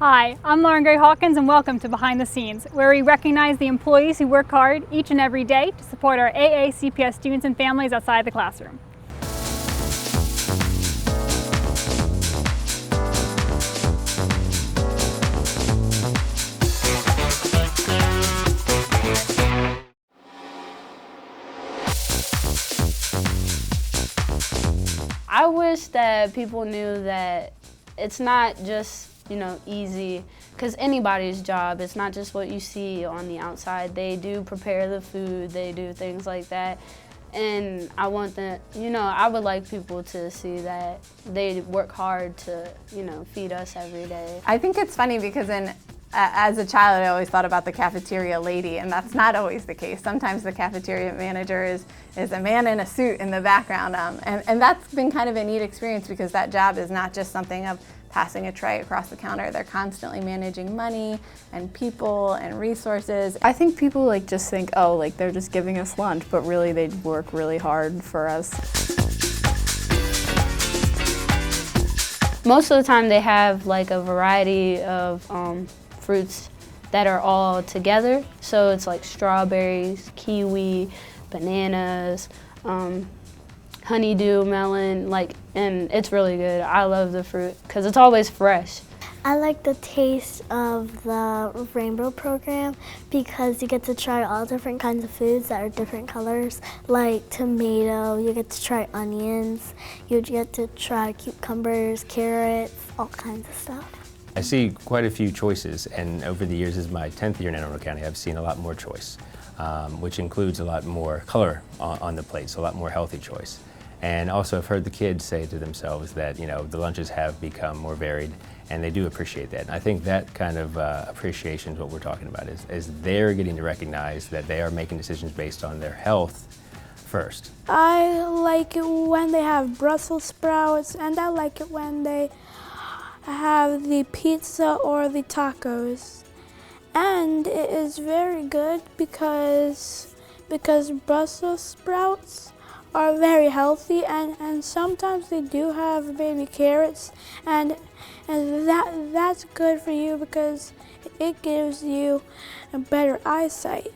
Hi, I'm Lauren Gray Hawkins and welcome to Behind the Scenes, where we recognize the employees who work hard each and every day to support our AACPS students and families outside the classroom. I wish that people knew that it's not just, easy, because anybody's job, it's not just what you see on the outside. They do prepare the food, they do things like that. And I want that, I would like people to see that they work hard to, feed us every day. I think it's funny because as a child, I always thought about the cafeteria lady, and that's not always the case. Sometimes the cafeteria manager is a man in a suit in the background, and that's been kind of a neat experience because that job is not just something of passing a tray across the counter. They're constantly managing money and people and resources. I think people just think, oh, they're just giving us lunch, but really they work really hard for us. Most of the time they have a variety of fruits that are all together. So it's like strawberries, kiwi, bananas, honeydew melon, and it's really good. I love the fruit because it's always fresh. I like the taste of the Rainbow program because you get to try all different kinds of foods that are different colors, like tomato, you get to try onions, you get to try cucumbers, carrots, all kinds of stuff. I see quite a few choices, and over the years, as my 10th year in Anne Arundel County, I've seen a lot more choice, which includes a lot more color on the plate, so a lot more healthy choice. And also I've heard the kids say to themselves that, the lunches have become more varied, and they do appreciate that. And I think that kind of appreciation is what we're talking about, is they're getting to recognize that they are making decisions based on their health first. I like it when they have Brussels sprouts, and I like it when they have the pizza or the tacos. And it is very good because Brussels sprouts are very healthy, and sometimes they do have baby carrots, and that's good for you because it gives you a better eyesight.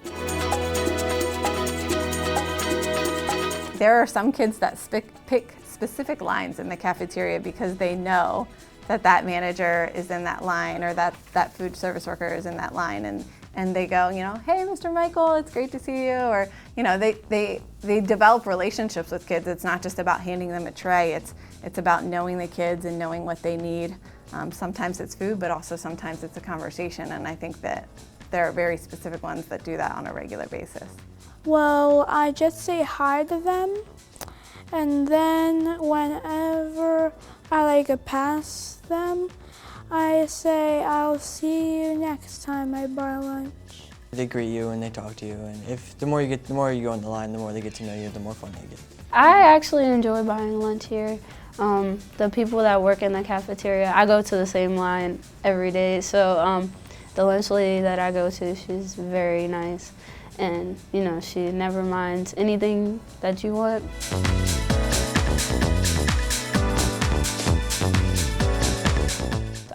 There are some kids that pick specific lines in the cafeteria because they know that manager is in that line, or that food service worker is in that line, and they go, hey, Mr. Michael, it's great to see you, or they develop relationships with kids. It's not just about handing them a tray. It's about knowing the kids and knowing what they need. Sometimes it's food, but also sometimes it's a conversation, and I think that there are very specific ones that do that on a regular basis. Well, I just say hi to them, and then whenever I pass them, I say, I'll see you next time I buy lunch. They greet you and they talk to you, and the more you go on the line, the more they get to know you, the more fun they get. I actually enjoy buying lunch here. The people that work in the cafeteria, I go to the same line every day, so the lunch lady that I go to, she's very nice, and she never minds anything that you want.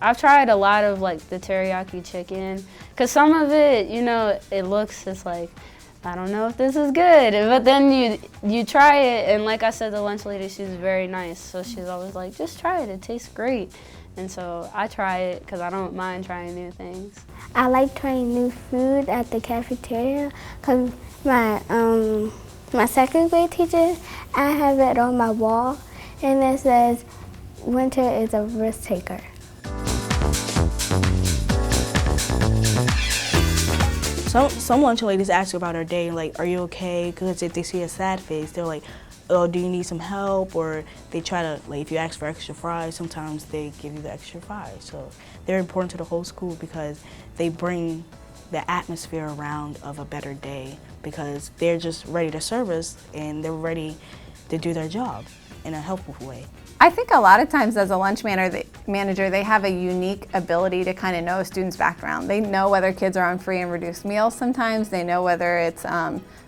I've tried a lot of the teriyaki chicken, because some of it, it looks just I don't know if this is good, but then you try it, and like I said, the lunch lady, she's very nice, so she's always like, just try it, it tastes great. And so I try it because I don't mind trying new things. I like trying new food at the cafeteria because my second grade teacher, I have it on my wall, and it says, winter is a risk taker. Some lunch ladies ask you about our day, are you okay? Because if they see a sad face, they're like, oh, do you need some help? Or they try to, if you ask for extra fries, sometimes they give you the extra fries. So they're important to the whole school because they bring the atmosphere around of a better day, because they're just ready to serve us and they're ready to do their job in a helpful way. I think a lot of times as a lunch manager, they have a unique ability to kind of know a student's background. They know whether kids are on free and reduced meals sometimes. They know whether it's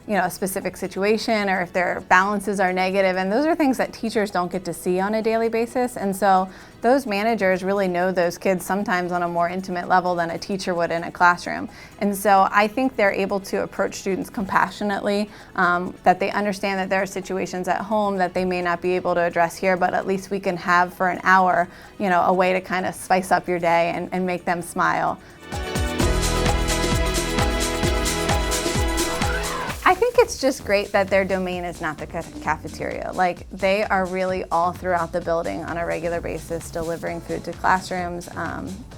a specific situation or if their balances are negative, and those are things that teachers don't get to see on a daily basis. And so those managers really know those kids sometimes on a more intimate level than a teacher would in a classroom. And so I think they're able to approach students compassionately, that they understand that there are situations at home that they may not be able to address here, but at least we can have for an hour, a way to kind of spice up your day and make them smile. I think it's just great that their domain is not the cafeteria. Like, they are really all throughout the building on a regular basis delivering food to classrooms.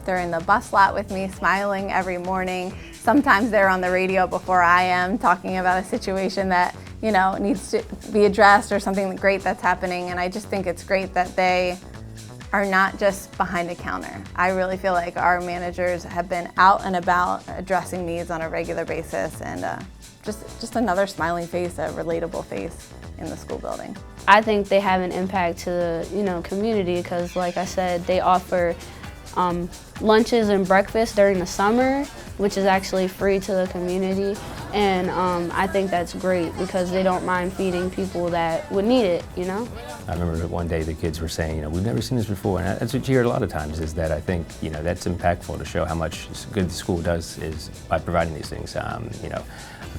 They're in the bus lot with me, smiling every morning. Sometimes they're on the radio before I am, talking about a situation that needs to be addressed or something great that's happening. And I just think it's great that they are not just behind a counter. I really feel like our managers have been out and about addressing needs on a regular basis, and just another smiling face, a relatable face in the school building. I think they have an impact to the community because, like I said, they offer lunches and breakfast during the summer, which is actually free to the community. And I think that's great because they don't mind feeding people that would need it, I remember one day the kids were saying, we've never seen this before, and that's what you hear a lot of times, is that I think, that's impactful to show how much good the school does is by providing these things.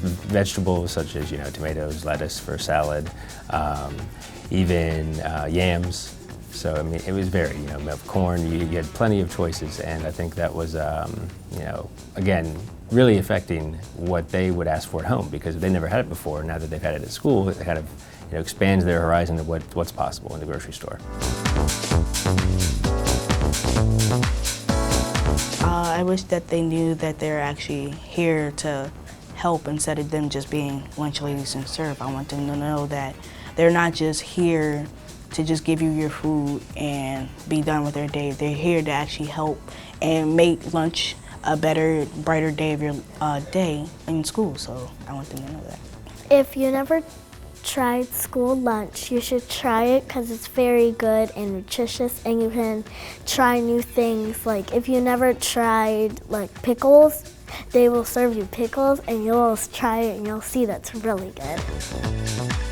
Vegetables such as, tomatoes, lettuce for salad, even yams. So, I mean, it was very, milk, corn, you had plenty of choices, and I think that was, again, really affecting what they would ask for at home, because they never had it before. Now that they've had it at school, it kind of expands their horizon of what's possible in the grocery store. I wish that they knew that they're actually here to help instead of them just being lunch ladies and serve. I want them to know that they're not just here to just give you your food and be done with their day. They're here to actually help and make lunch a better, brighter day of your day in school. So I want them to know that. If you never tried school lunch, you should try it because it's very good and nutritious, and you can try new things. Like, if you never tried pickles, they will serve you pickles and you'll try it and you'll see that's really good.